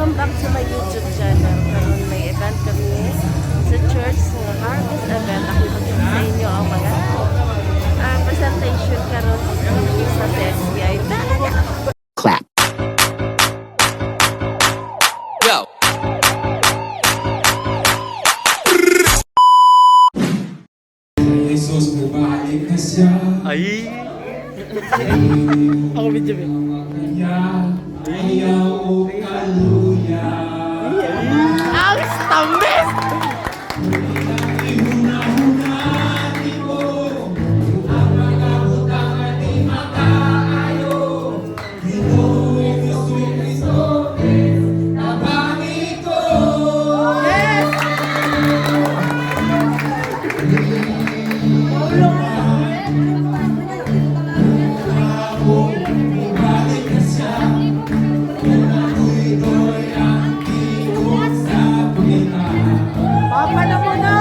Welcome back to my YouTube channel. Karon may event kami sa church ng Harvest event. Ako ipakita sa inyo ang mga presentation karon sa SBI. Clap. Go. Jesus, bumalik na siya. Ay! Ako medyo Ayaw o kaluya. Ang stamis! Ihuna-hunati mo ang mga butangan di makaayo. Ginoong Jesucristo, nabangi ko. Bumalik na siya. Ako'y ang tingog sa pagkita. Papa na muna!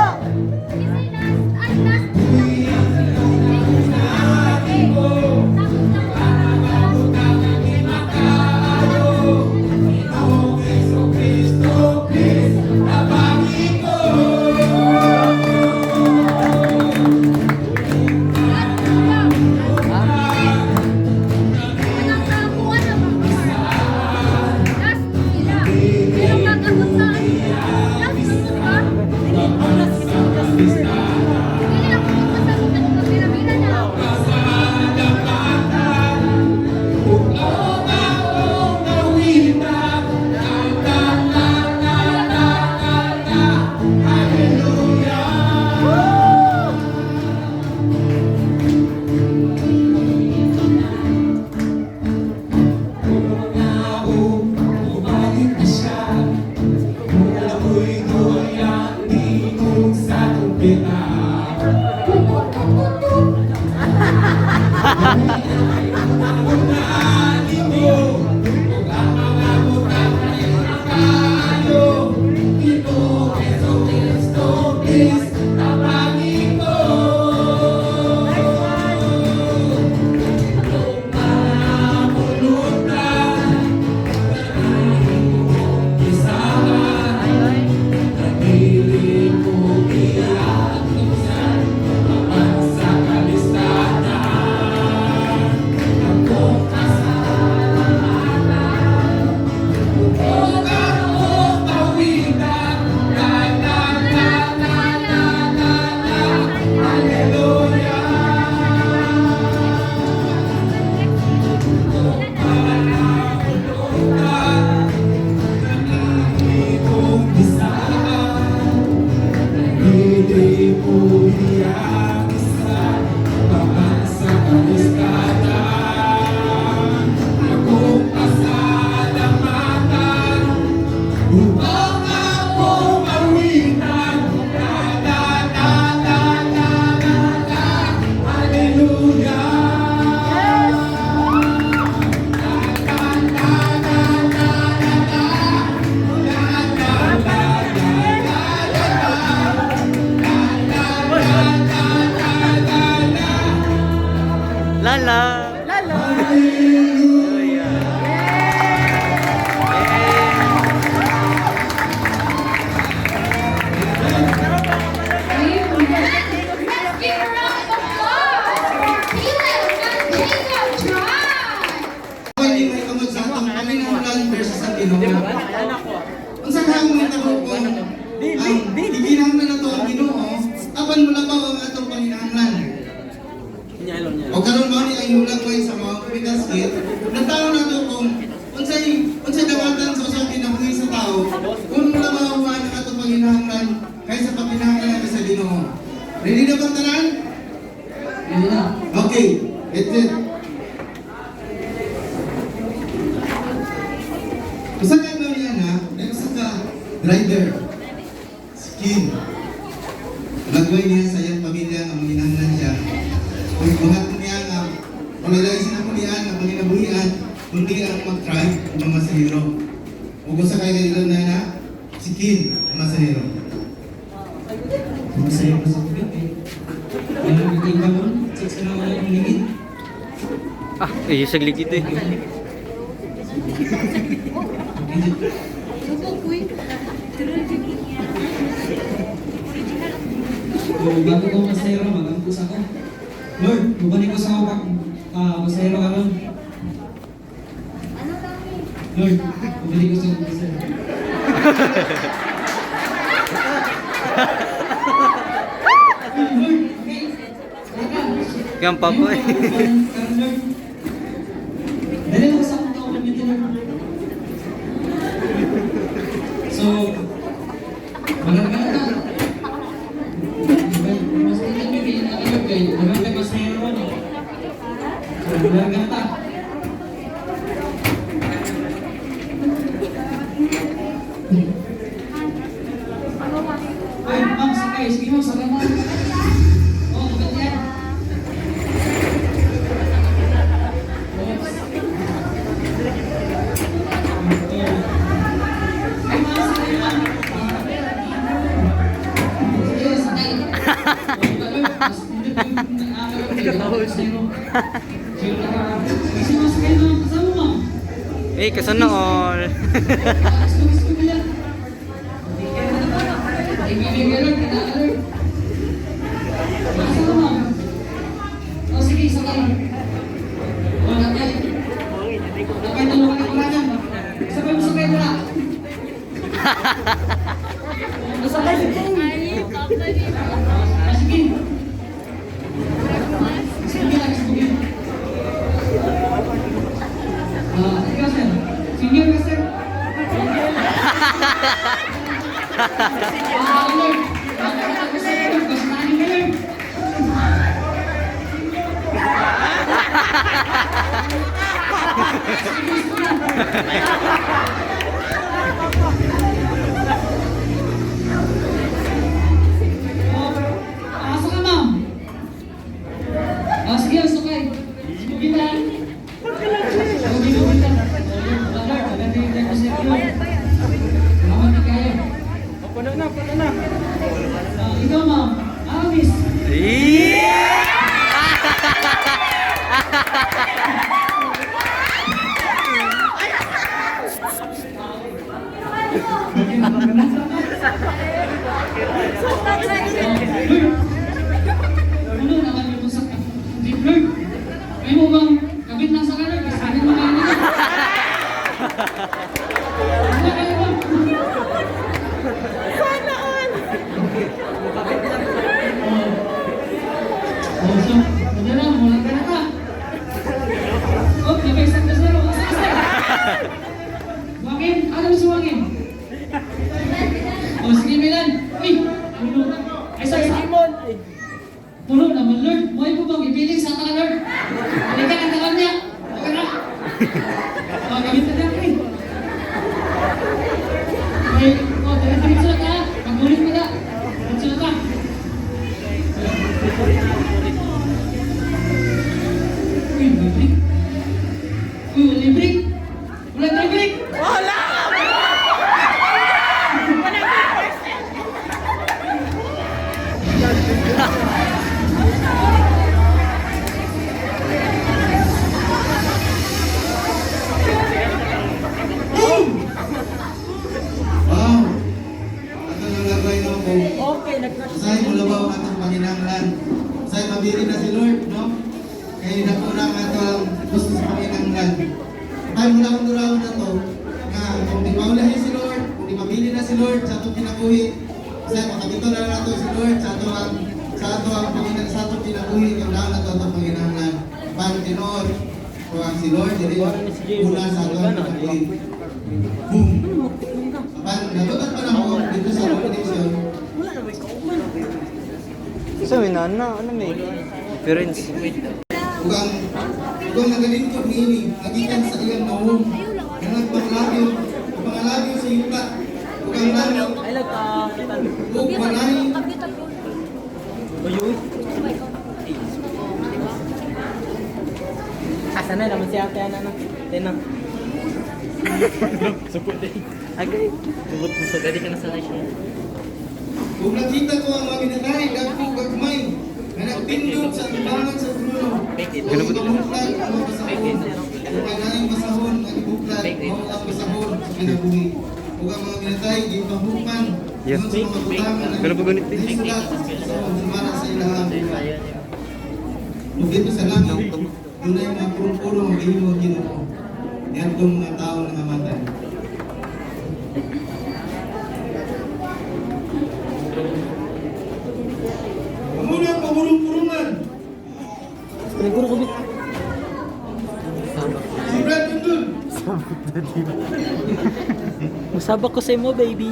Lala! Lalo! Let's give a round of applause for Caleb and Jacob Drive! Hindi may kamot sa atong Panginoon versus ang Ginoo. Ang sakang mo ito ko, higinang na ito ang Ginoo, apan mo lang ang atong Panginoon. O karon mo ni ang yulag ko sa mga kumigasket, nagtao na ito kung unsay dawatan sa usang kinabuhi sa tao, kung mo lang mahuhan ang atong Panginoon kaysa pagkinahanglan natin sa Ginoo. Ready na bang tanan? Ready na. Okay, it's it. Usa ka daw niya na, may usa ka driver. Skin. Nagway niya sa iyang pamilya ang manginahanglan siya. Kung mga niya nga, kung nilaisin ako niya ang panginabuhian, kundi ang mag-drive ang mga masahiro. Kung usa kayo nila na, Skin, ang masahiro. Masahiro pa sa tubig eh. Kaya naging ka mo, sa mga ligid. Ah, isang ligid eh. So, bago ko masero, mag-ampus ako. Lord, bubalik ko sa ako masero ka ron. Lord, bubalik ko sa ako masero. Lord, okay. Gampang po eh. Dali ko sa akong tao kami Lord. So, magagalit ka. Mas tingnan nyo kayo nakayog kayo. Magagalit ka sa hero no. So, magagalit ka. Ay, ma'am, sakay. Sige mo, sakay mo. Oo, maganda yan. Ay, ma'am, sakay, ma'am. Sige, sakay. Sige, sakay, ma'am. Kasama, ma'am. Eh, kasunod. Senior ka, sir? Asa ka, ma'am? Sige, sukay. Sige na. Sige na. Maganda yung time ko sa iyo. Salamat na kayo. Puno na. Ikaw, ma'am. Miss. Ano naman yung sa deep Lord? May mo bang kabit lang sa kanan? Kasanin mo kayo nila. Ano kayo ba? So, madala, walang ka na ka. Oh, napaisang ka zero. Asa. Wangin, ano si Wangin? Oh, sige Milan. Uy, puno. Ay, sorry. Puno naman, Lord. Buhay po bang ipiling sa taka, Lord? Halika ng takam niya. Okay na. Gamit na lang, eh. Okay. Oh, diretso ka. Pag-ulit mo na. Diretso ka. Uy, librik. Uy, librik. Wala librik. Wow! Ato nalagay na ako. Say mulabaw atong panginahanglan. Say mabili na si Lord, no? Kaya dako na ato ang gusto sa panginahanglan. Tay mula kong durawon na to, nga kung di maulahin si Lord, kung di mabili na si Lord sa atong kinabuhi, say makabito na nato si Lord sa ato ang panginahanglan sa atong kinabuhi, kung daan na to atong panginahanglan. Paano tinood? Kung ang si Lord, dili una sa atong kinabuhi. Boom! Natutat pa lang ako dito sa competition. So, inana, ano may? Parents. Kung nagalingkod ni ini, nagikan sa iyang mahong, na nagpangalagyo sa yuta, kung ang lalo, kung manay, Sana naman siya kaya na tenang. Support din. Agay. Tubot mo sa gadi ka na sa siya. kung nakita ko ang mga binatay, dagpo gagmay, na nagpindot sa timbangan sa trono, kung ibabuklan ang mga pasahon, kung kailangan pasahon, ang ibuklan, ang pasahon sa kinabuhi. ug ang mga minatay gipahupan. Yes, Ingon sa mga butang pero pag ganito, nisulat sa para sa ilahang buhay. Ug dito sa langit, doon ay mga puro-puro ang gihimo Ginoo. Yan itong mga tao na namatay. Muna ang pamurong-purungan. Si Brad Bundul. Masabak ko sa mo, baby.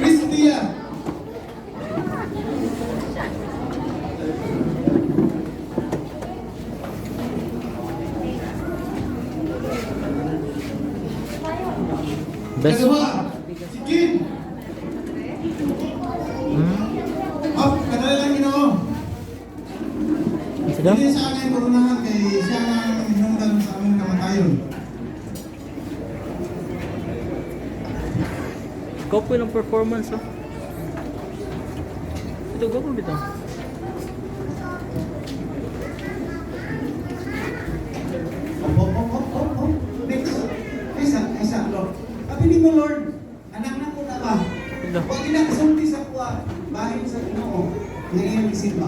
Cristia. Best. Kagawa, si Kim. Up, kadali lang Ginoo. Isa daw? Hindi sa kanya yung kurunahan kay siya ang hinungdan sa aming kamatayon. Kopo ng performance, oh. Ito, go po bito. Next. Isa, Lord. Kapili mo, Lord. Anak na ko na ba? Ito. Huwag kinakasulti sa kuwa. Bahin sa Ginoo. Nga iyong isimba.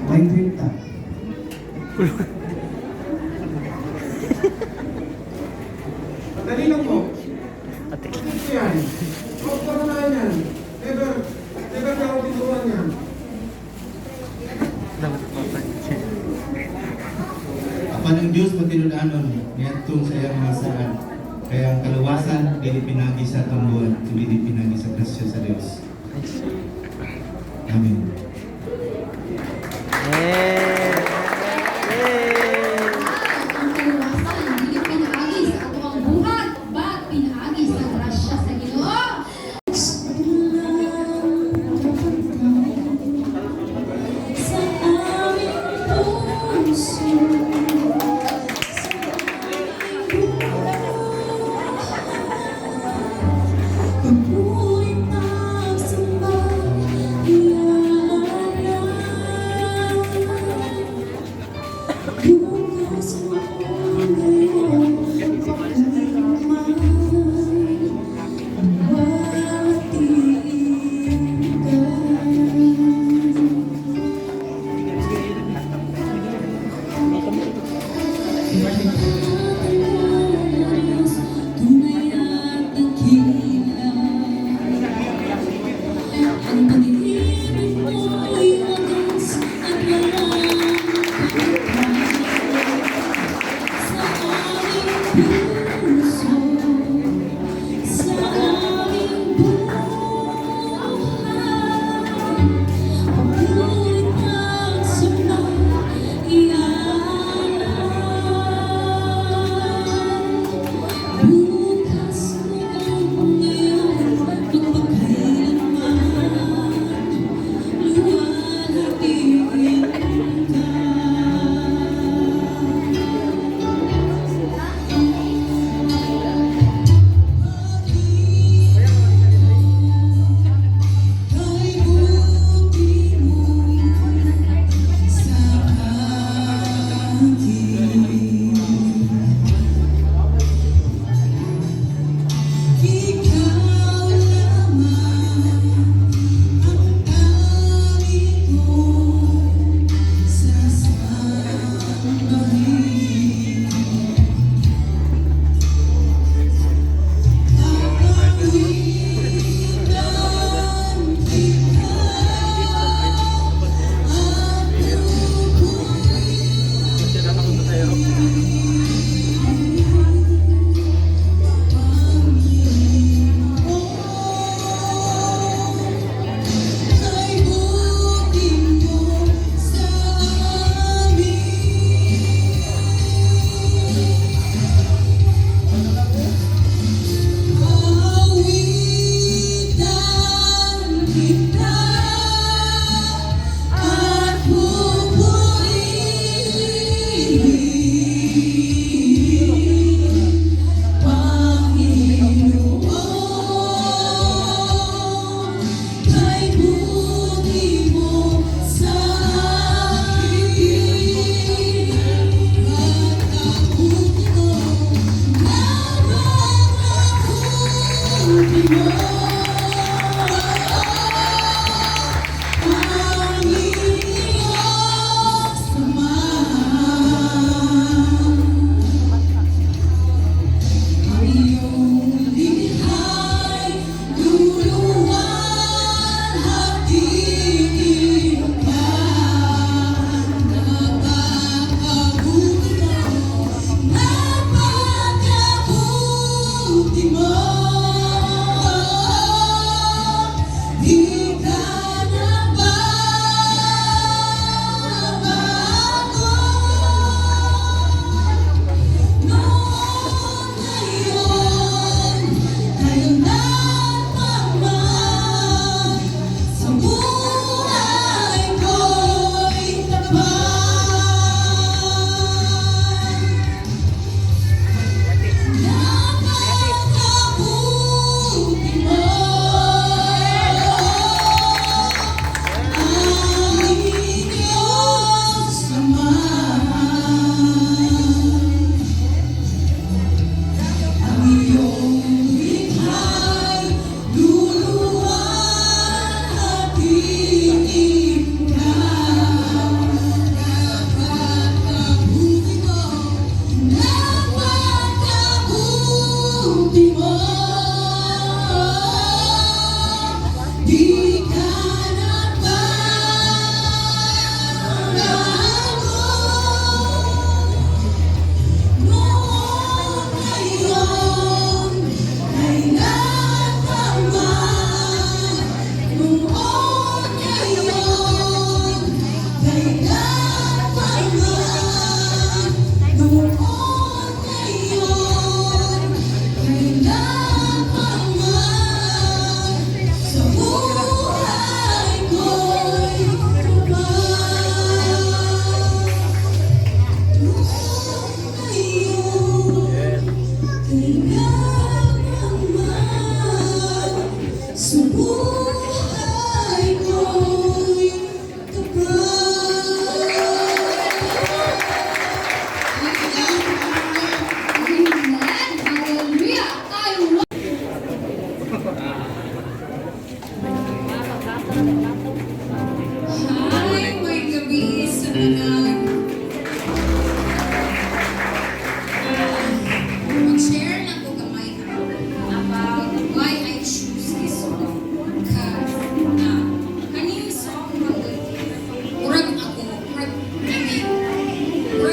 Bahin rinta. Dali lang po. Ate. Ito yan. Huwag ka na yan. Never na ako tinuruan yan. Dapat pa. Apa ng Diyos magtinudanon, niyatong sa iyang mga saan. Kaya ang kaluwasan, dili pinagi sa atong buwan, dili pinagi sa grasya sa Diyos. Amen. Yeah. Ang kaluwasan, hindi pinaagi sa atuang buhat, ba't pinaagi sa grasya sa Ginoo? Sa aming puso, pagpulit ang samba, ang pag-ibig mo'y wagas at walang sa aming puso, sa aming buhay, pagpulit ang samba, iyan.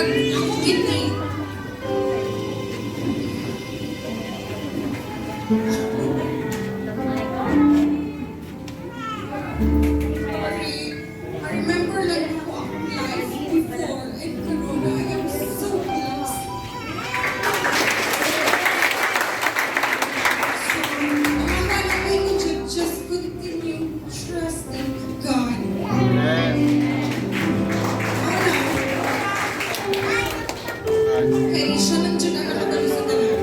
Ako gini. I remember like life before and Corona. I am so blessed. So, ang malalagay ko dyan, just continue trusting God. Kaya siya lang dyan ang nakagano sa tanan.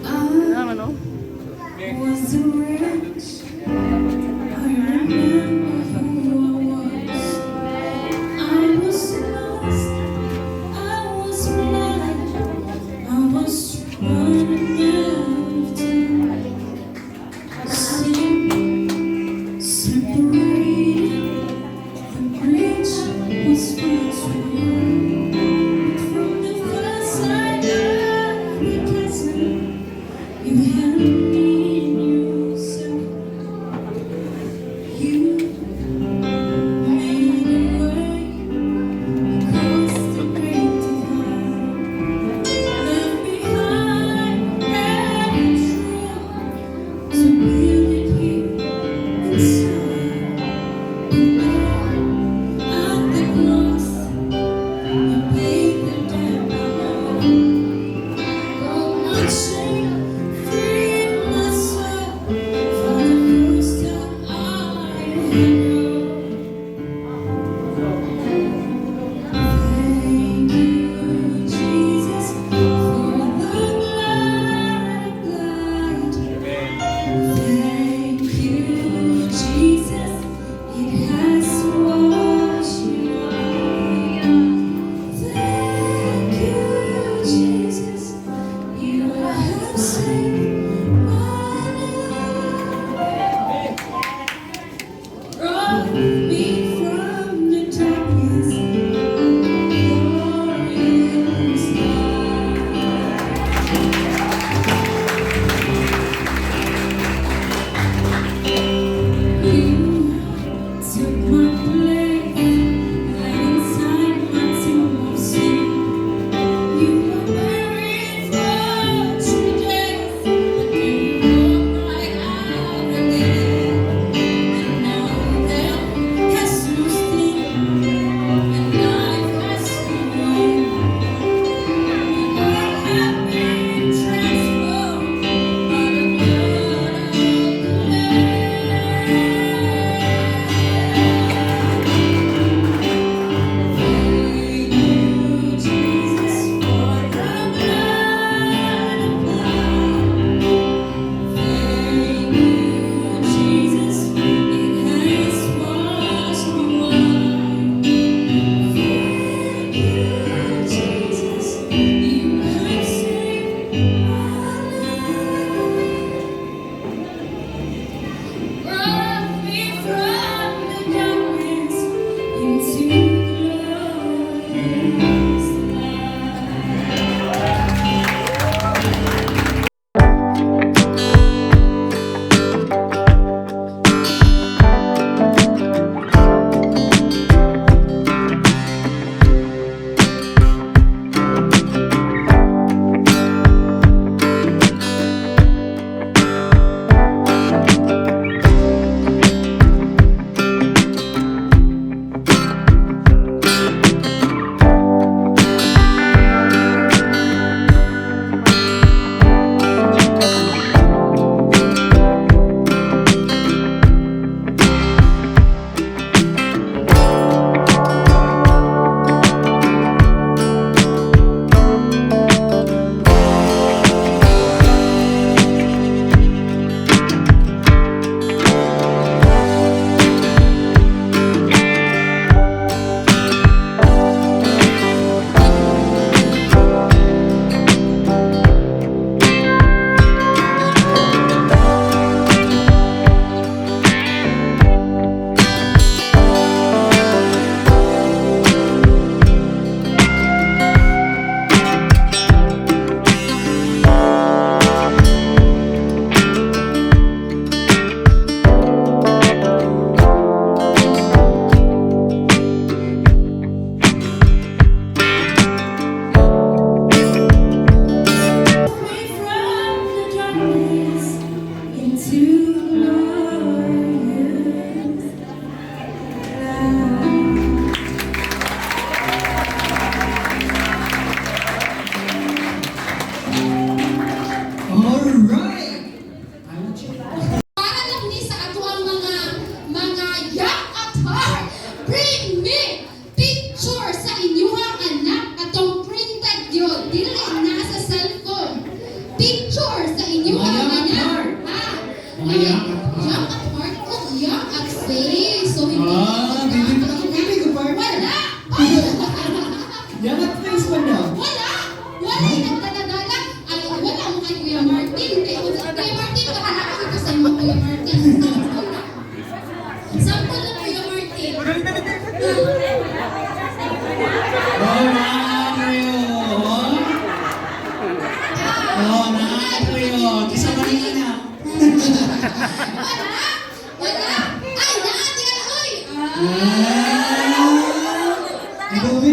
Ano, ano? Was a wretch. I remember who I was lost. I was blind. I was running after sin. Separated. The bridge was far too long. From the first night that we kissed, you held me in your soul. You made a way across the great divide. Left behind red and true to build it here inside. And there at the cross,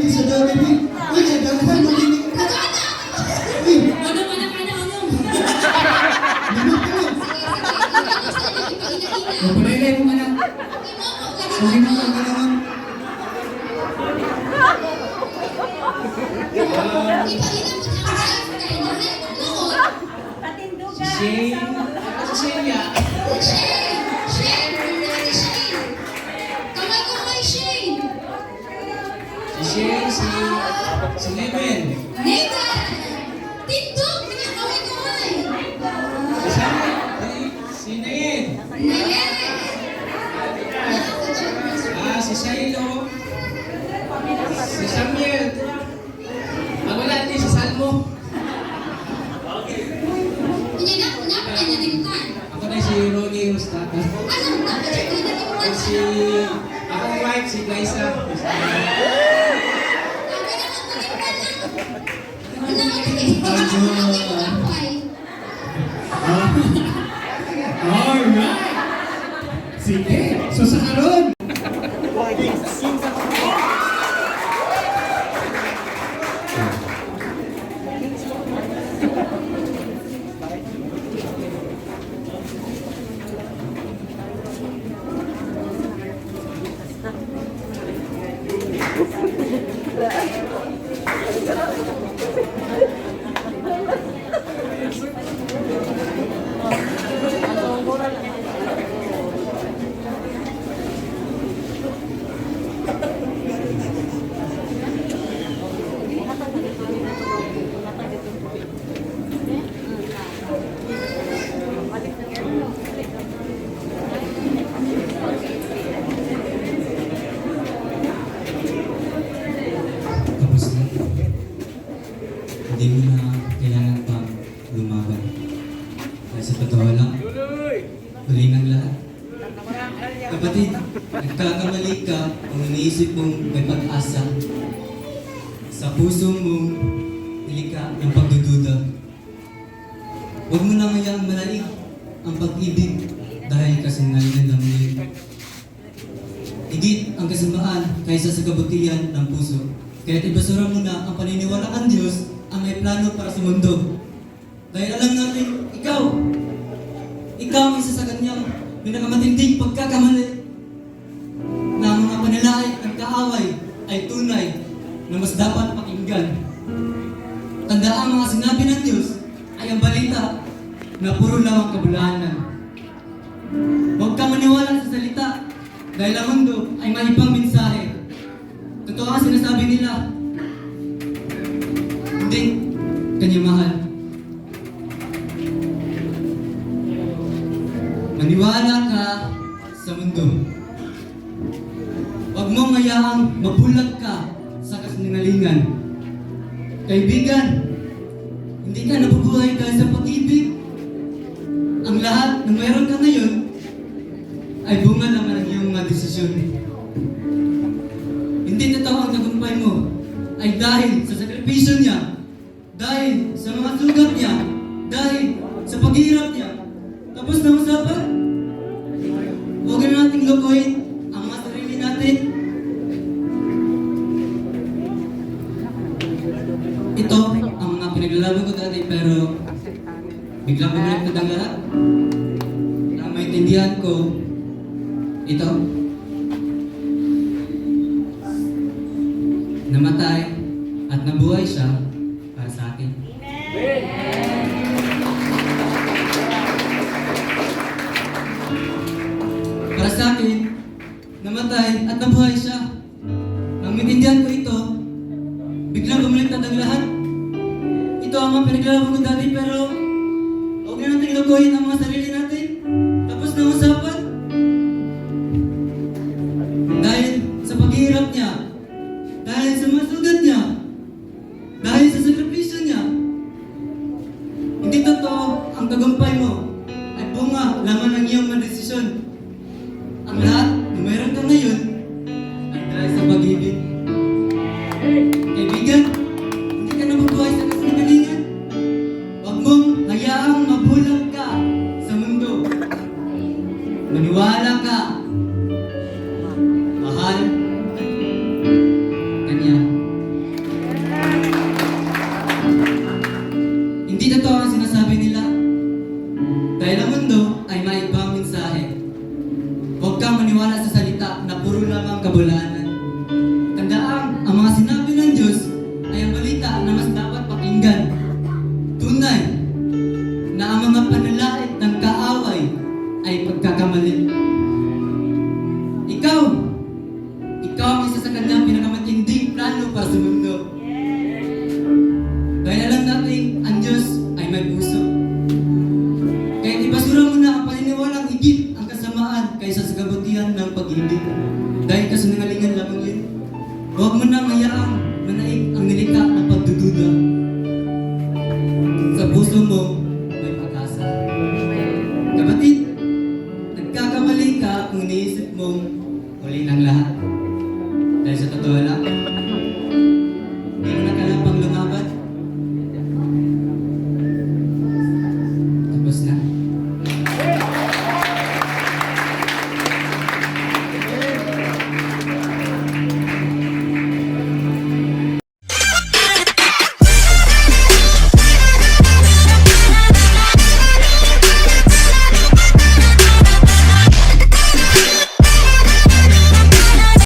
di sa Jollibee. Uy, sa daghan mo din. Uy, Ano, anak, ano? naman ka. Pagpalay mo anak. Sorry mo, ang ganaman. Shane. Si Celia. Si Shane, si Leven. Si Samuel. Si Nayen. Si Shiloh. Si Samuel. Wala din si Salmo. Ako na si Ronnie Rustata. At si... Akong wife, si Glyza. Alright! Sige, so sa karon. Tapos na. Hindi mo na kailangan pang lumaban. Dahil sa totoo lang, huli ng lahat. Kapatid, nagkakamali ka kung iniisip mong may pag-asa. Sa puso mong nilika ng pagdududa. Huwag mo na ngayang malaig ang pag-ibig dahil kasingalingan ng muli. Higit ang kasamaan kaysa sa kabutihan ng puso. Kaya't ibasura mo na ang paniniwala ang Diyos ang may plano para sa mundo. Dahil alam natin, ikaw ang isa sa kanyang pinakamatinding pagkakamali na ang mga panalait at kaaway ay tunay na mas dapat pakinggan. Tandaan ang mga sinabi ng Diyos ay ang balita na puro lang ang kabulahanan. Huwag kang maniwala sa salita dahil ang mundo ay may ibang mensahe. Totoo ang sinasabi nila. Hindi kanya mahal. Maniwala ka sa mundo. Huwag mong hayaang mabulag ka sa kasinungalingan. Kaibigan, hindi ka nabubuhay dahil sa pag-ibig. Ang lahat ng meron ka ngayon ay bunga naman ng iyong mga desisyon. Hindi totoo ang tagumpay mo ay dahil sa sakripisyo niya, dahil sa mga sugat niya, dahil sa paghihirap niya. Tapos na usapan, huwag na nating lokohin ang mga sarili natin. Ito ang mga pinaglalaban ko dati pero biglang bumaliktad ang lahat. Ang maintindihan ko, ito, namatay at nabuhay siya para sa akin. Para sa akin, namatay at nabuhay siya. Ang maintindihan ko ito, biglang bumaliktad ang lahat. Ito ang mga pinaglalaban ko dati pero huwag na natin lukuhin ang mga sarili natin. Tapos na usapan. Dahil sa paghihirap niya, dahil sa mga sugat niya, dahil sa sakripisyo niya, hindi totoo ang tagumpay mo ay bunga laman ng iyong mga desisyon. Ang lahat na mayroon ka ngayon ay dahil sa pag-ibig. Kaibigan, hindi ka nabubuhay sa kasinungalingan. Huwag mong hayaang mabulag ka sa mundo. Maniwala ka. Mahal ka niya. hindi. Dahil kasinungalingan lamang yun. Huwag mo nang hayaang manaig ang nilikha ng pagdududa. Sa puso mo, may pag-asa. Kapatid, nagkakamali ka kung iniisip mong huli ng lahat. Dahil sa totoo lang,